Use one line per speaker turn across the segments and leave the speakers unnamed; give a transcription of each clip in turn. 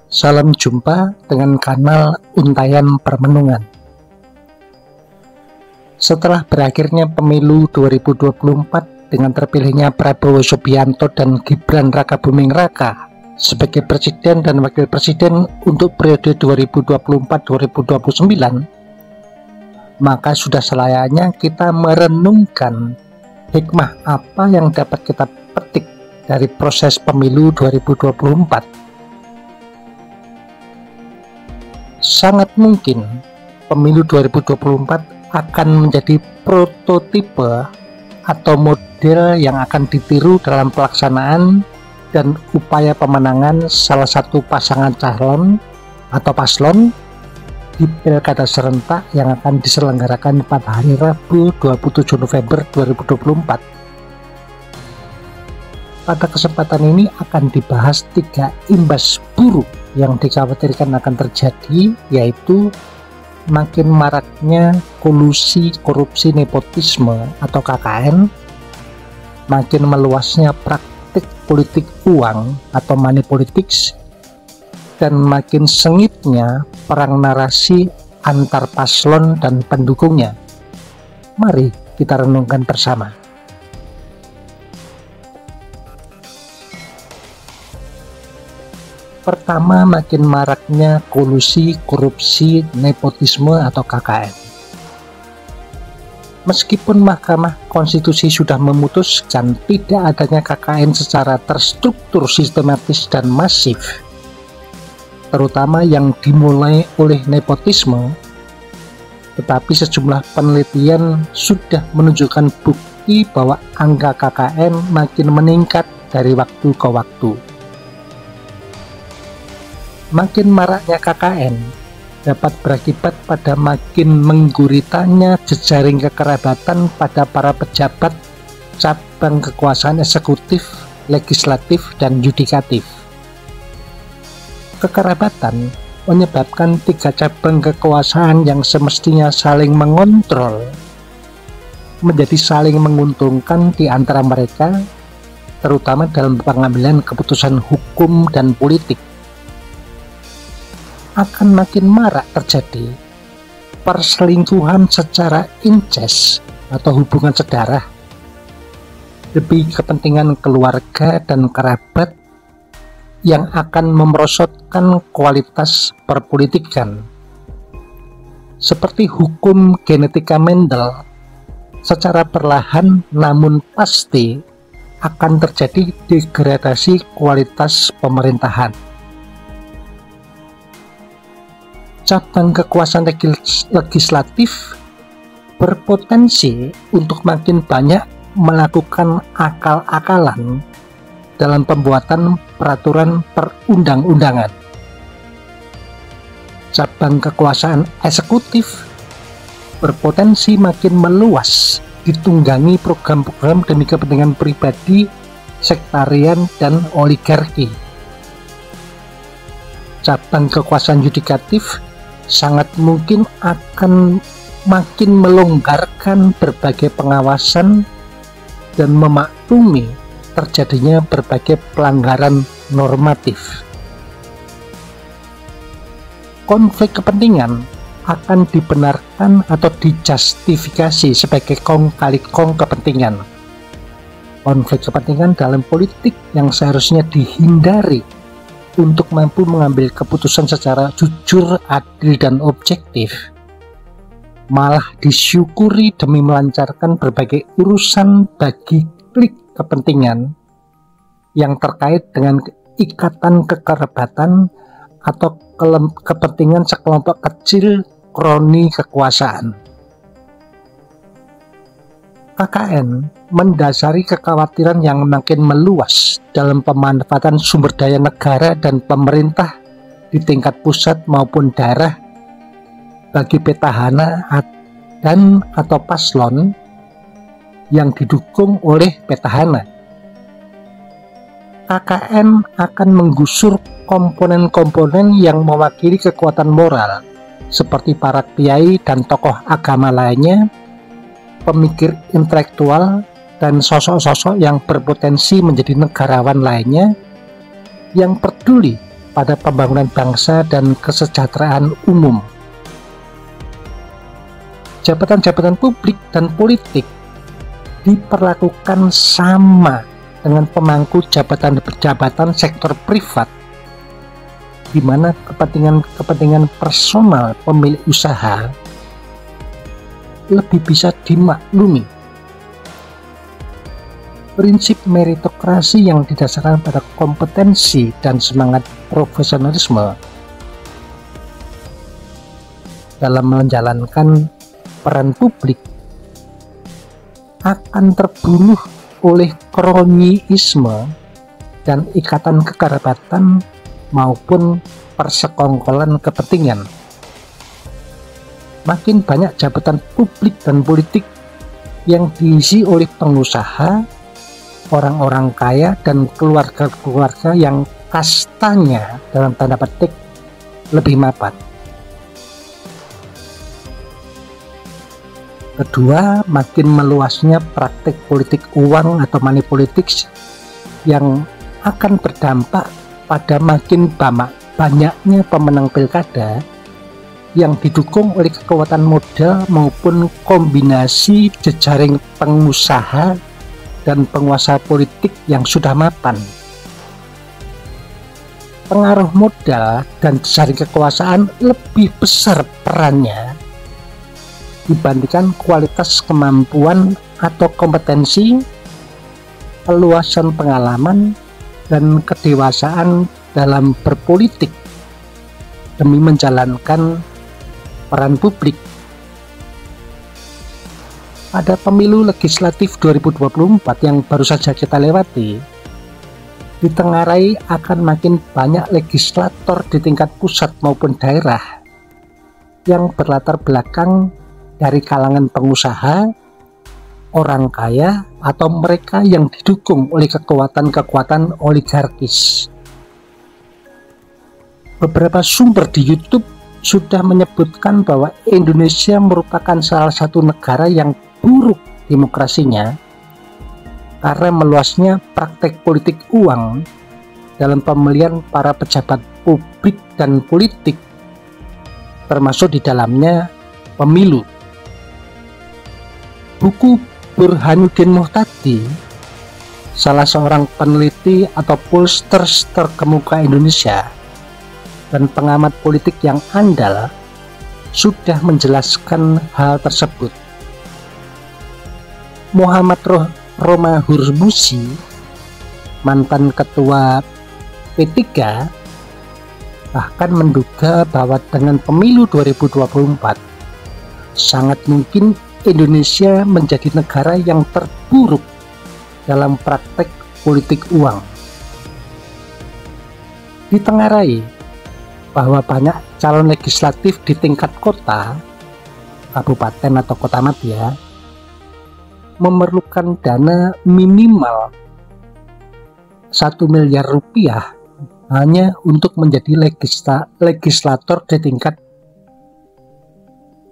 Salam jumpa dengan kanal Untayan Permenungan. Setelah berakhirnya pemilu 2024 dengan terpilihnya Prabowo Subianto dan Gibran Rakabuming Raka sebagai presiden dan wakil presiden untuk periode 2024-2029, maka sudah selayaknya kita merenungkan hikmah apa yang dapat kita petik dari proses pemilu 2024. Sangat mungkin pemilu 2024 akan menjadi prototipe atau model yang akan ditiru dalam pelaksanaan dan upaya pemenangan salah satu pasangan calon atau paslon di pilkada serentak yang akan diselenggarakan pada hari Rabu 27 November 2024. Pada kesempatan ini akan dibahas 3 imbas buruk yang dikhawatirkan akan terjadi, yaitu makin maraknya kolusi korupsi nepotisme atau KKN, makin meluasnya praktik politik uang atau money politics, dan makin sengitnya perang narasi antar paslon dan pendukungnya. Mari kita renungkan bersama. Pertama, makin maraknya kolusi korupsi nepotisme atau KKN. Meskipun Mahkamah Konstitusi sudah memutuskan tidak adanya KKN secara terstruktur, sistematis, dan masif, terutama yang dimulai oleh nepotisme, tetapi sejumlah penelitian sudah menunjukkan bukti bahwa angka KKN makin meningkat dari waktu ke waktu. Makin maraknya KKN dapat berakibat pada makin mengguritanya jejaring kekerabatan pada para pejabat cabang kekuasaan eksekutif, legislatif, dan yudikatif. Kekerabatan menyebabkan 3 cabang kekuasaan yang semestinya saling mengontrol menjadi saling menguntungkan di antara mereka, terutama dalam pengambilan keputusan hukum dan politik. Akan makin marak terjadi perselingkuhan secara incest atau hubungan sedarah demi kepentingan keluarga dan kerabat yang akan memerosotkan kualitas perpolitikan. Seperti hukum genetika Mendel, secara perlahan namun pasti akan terjadi degradasi kualitas pemerintahan. Cabang kekuasaan legislatif berpotensi untuk makin banyak melakukan akal-akalan dalam pembuatan peraturan perundang-undangan. Cabang kekuasaan eksekutif berpotensi makin meluas ditunggangi program-program demi kepentingan pribadi, sektarian, dan oligarki. Cabang kekuasaan yudikatif sangat mungkin akan makin melonggarkan berbagai pengawasan dan memaklumi terjadinya berbagai pelanggaran normatif. Konflik kepentingan akan dibenarkan atau dijustifikasi sebagai kong kali kong kepentingan. Konflik kepentingan dalam politik yang seharusnya dihindari untuk mampu mengambil keputusan secara jujur, adil, dan objektif, malah disyukuri demi melancarkan berbagai urusan bagi klik kepentingan yang terkait dengan ikatan kekerabatan atau kepentingan sekelompok kecil kroni kekuasaan. KKN mendasari kekhawatiran yang makin meluas dalam pemanfaatan sumber daya negara dan pemerintah di tingkat pusat maupun daerah bagi petahana dan atau paslon yang didukung oleh petahana. KKN akan menggusur komponen-komponen yang mewakili kekuatan moral seperti para kiai dan tokoh agama lainnya, pemikir intelektual, dan sosok-sosok yang berpotensi menjadi negarawan lainnya yang peduli pada pembangunan bangsa dan kesejahteraan umum. Jabatan-jabatan publik dan politik diperlakukan sama dengan pemangku jabatan sektor privat, di mana kepentingan personal pemilik usaha lebih bisa dimaklumi. Prinsip meritokrasi yang didasarkan pada kompetensi dan semangat profesionalisme dalam menjalankan peran publik akan terbunuh oleh kronyisme dan ikatan kekerabatan maupun persekongkolan kepentingan. Makin banyak jabatan publik dan politik yang diisi oleh pengusaha, orang-orang kaya, dan keluarga-keluarga yang kastanya dalam tanda petik lebih mapan. Kedua, makin meluasnya praktik politik uang atau money politics yang akan berdampak pada makin banyaknya pemenang pilkada yang didukung oleh kekuatan modal maupun kombinasi jejaring pengusaha dan penguasa politik yang sudah mapan. Pengaruh modal dan jejaring kekuasaan lebih besar perannya dibandingkan kualitas kemampuan atau kompetensi, keluasan pengalaman, dan kedewasaan dalam berpolitik demi menjalankan peran publik. Pada pemilu legislatif 2024 yang baru saja kita lewati, ditengarai akan makin banyak legislator di tingkat pusat maupun daerah yang berlatar belakang dari kalangan pengusaha, orang kaya, atau mereka yang didukung oleh kekuatan-kekuatan oligarkis. Beberapa sumber di YouTube sudah menyebutkan bahwa Indonesia merupakan salah satu negara yang buruk demokrasinya karena meluasnya praktek politik uang dalam pemilihan para pejabat publik dan politik, termasuk di dalamnya pemilu. Buku Burhanuddin Muhtadi, salah seorang peneliti atau pollsters terkemuka Indonesia dan pengamat politik yang andal, sudah menjelaskan hal tersebut. Muhammad Roma Hurmuzi, mantan ketua P3, bahkan menduga bahwa dengan pemilu 2024 sangat mungkin Indonesia menjadi negara yang terburuk dalam praktek politik uang. Ditengarai bahwa banyak calon legislatif di tingkat kota, kabupaten atau kota madya memerlukan dana minimal 1 miliar rupiah hanya untuk menjadi legislator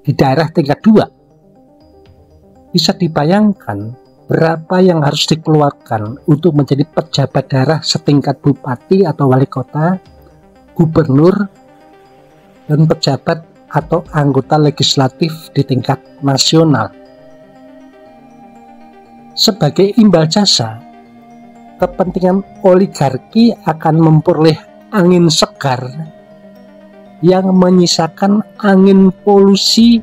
di daerah tingkat 2. Bisa dibayangkan berapa yang harus dikeluarkan untuk menjadi pejabat daerah setingkat bupati atau wali kota, gubernur, dan pejabat atau anggota legislatif di tingkat nasional. Sebagai imbal jasa, kepentingan oligarki akan memperoleh angin segar yang menyisakan angin polusi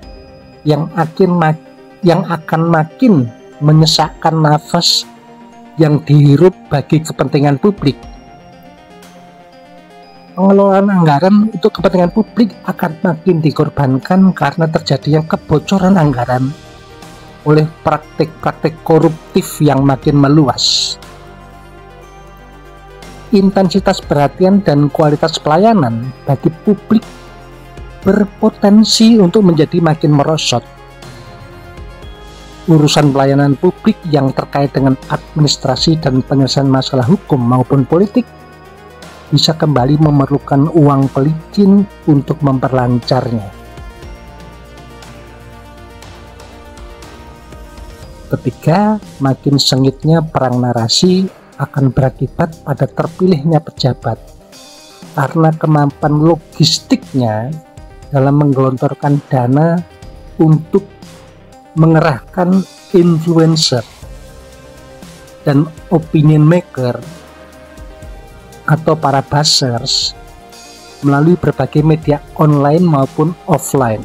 yang akan makin menyesakkan nafas yang dihirup bagi kepentingan publik. Pengelolaan anggaran untuk kepentingan publik akan makin dikorbankan karena terjadinya kebocoran anggaran oleh praktik-praktik koruptif yang makin meluas. Intensitas perhatian dan kualitas pelayanan bagi publik berpotensi untuk menjadi makin merosot. Urusan pelayanan publik yang terkait dengan administrasi dan penyelesaian masalah hukum maupun politik bisa kembali memerlukan uang pelicin untuk memperlancarnya. Ketiga, makin sengitnya perang narasi akan berakibat pada terpilihnya pejabat karena kemampuan logistiknya dalam menggelontorkan dana untuk mengerahkan influencer dan opinion maker atau para buzzers melalui berbagai media online maupun offline.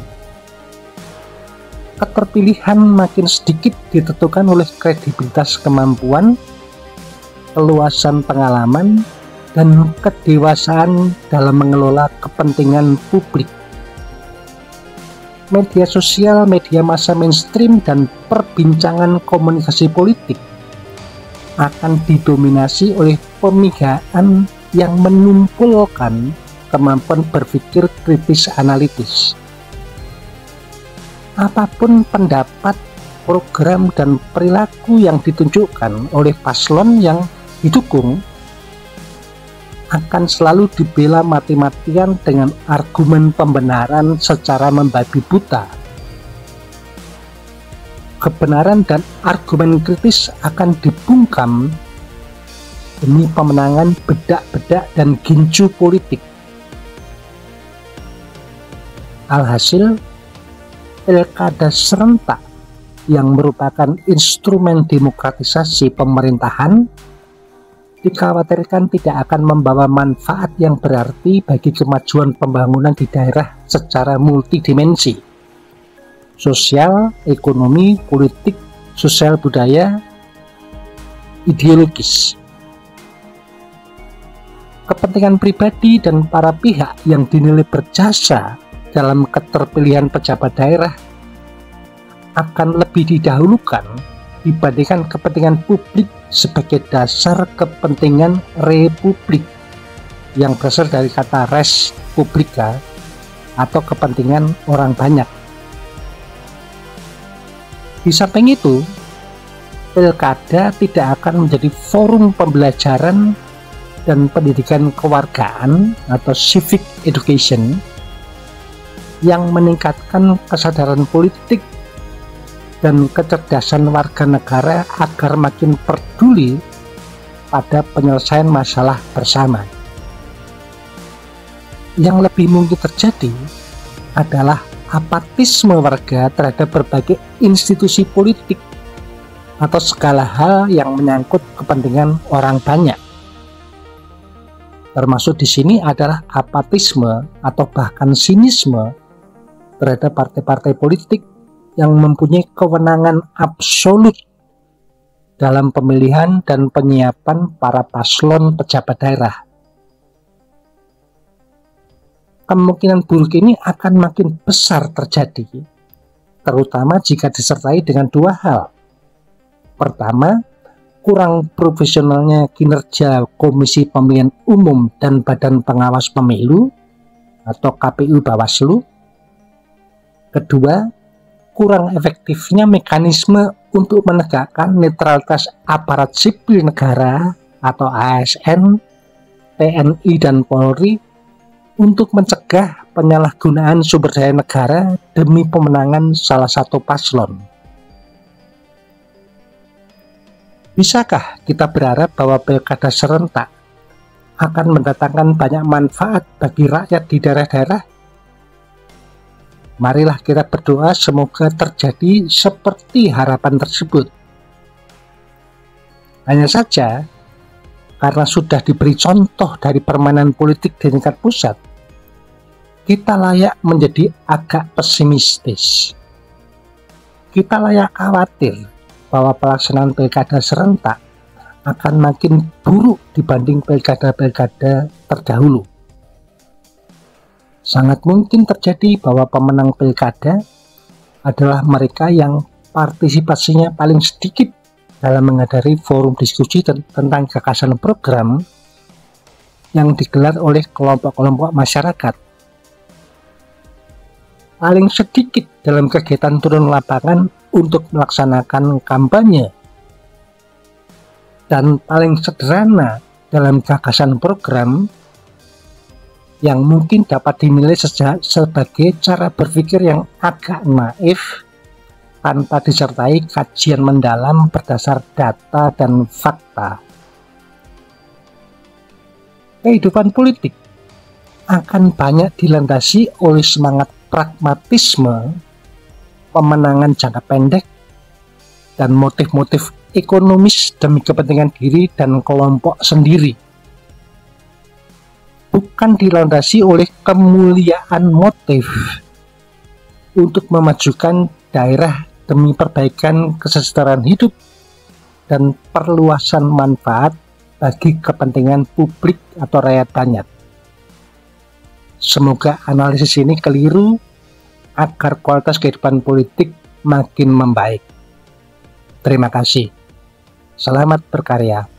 Keterpilihan makin sedikit ditentukan oleh kredibilitas kemampuan, keluasan pengalaman, dan kedewasaan dalam mengelola kepentingan publik. Media sosial, media massa mainstream, dan perbincangan komunikasi politik akan didominasi oleh pemigaan yang menumpulkan kemampuan berpikir kritis analitis. Apapun pendapat, program, dan perilaku yang ditunjukkan oleh paslon yang didukung akan selalu dibela mati-matian dengan argumen pembenaran secara membabi buta. Kebenaran dan argumen kritis akan dibungkam demi pemenangan bedak-bedak dan gincu politik. Alhasil, pilkada serentak yang merupakan instrumen demokratisasi pemerintahan dikhawatirkan tidak akan membawa manfaat yang berarti bagi kemajuan pembangunan di daerah secara multidimensi: sosial, ekonomi, politik, sosial budaya, ideologis. Kepentingan pribadi dan para pihak yang dinilai berjasa dalam keterpilihan pejabat daerah akan lebih didahulukan dibandingkan kepentingan publik sebagai dasar kepentingan republik yang berasal dari kata res publica atau kepentingan orang banyak. Di samping itu, pilkada tidak akan menjadi forum pembelajaran dan pendidikan kewargaan atau civic education yang meningkatkan kesadaran politik dan kecerdasan warga negara agar makin peduli pada penyelesaian masalah bersama. Yang lebih mungkin terjadi adalah apatisme warga terhadap berbagai institusi politik atau segala hal yang menyangkut kepentingan orang banyak. Termasuk di sini adalah apatisme atau bahkan sinisme terhadap partai-partai politik yang mempunyai kewenangan absolut dalam pemilihan dan penyiapan para paslon pejabat daerah. Kemungkinan buruk ini akan makin besar terjadi, terutama jika disertai dengan dua hal. Pertama, kurang profesionalnya kinerja Komisi Pemilihan Umum dan Badan Pengawas Pemilu atau KPU Bawaslu. Kedua, kurang efektifnya mekanisme untuk menegakkan netralitas aparat sipil negara atau ASN, TNI, dan Polri untuk mencegah penyalahgunaan sumber daya negara demi pemenangan salah satu paslon. Bisakah kita berharap bahwa pilkada serentak akan mendatangkan banyak manfaat bagi rakyat di daerah-daerah? Marilah kita berdoa semoga terjadi seperti harapan tersebut. Hanya saja, karena sudah diberi contoh dari permainan politik di tingkat pusat, kita layak menjadi agak pesimistis. Kita layak khawatir bahwa pelaksanaan pilkada serentak akan makin buruk dibanding pilkada-pilkada terdahulu. Sangat mungkin terjadi bahwa pemenang pilkada adalah mereka yang partisipasinya paling sedikit dalam menghadiri forum diskusi tentang gagasan program yang digelar oleh kelompok-kelompok masyarakat. Paling sedikit dalam kegiatan turun lapangan untuk melaksanakan kampanye. Dan paling sederhana dalam gagasan program yang mungkin dapat dinilai sebagai cara berpikir yang agak naif tanpa disertai kajian mendalam berdasar data dan fakta. Kehidupan politik akan banyak dilandasi oleh semangat pragmatisme, pemenangan jangka pendek, dan motif-motif ekonomis demi kepentingan diri dan kelompok sendiri. Bukan dilandasi oleh kemuliaan motif untuk memajukan daerah demi perbaikan kesejahteraan hidup dan perluasan manfaat bagi kepentingan publik atau rakyat banyak. Semoga analisis ini keliru agar kualitas kehidupan politik makin membaik. Terima kasih. Selamat berkarya.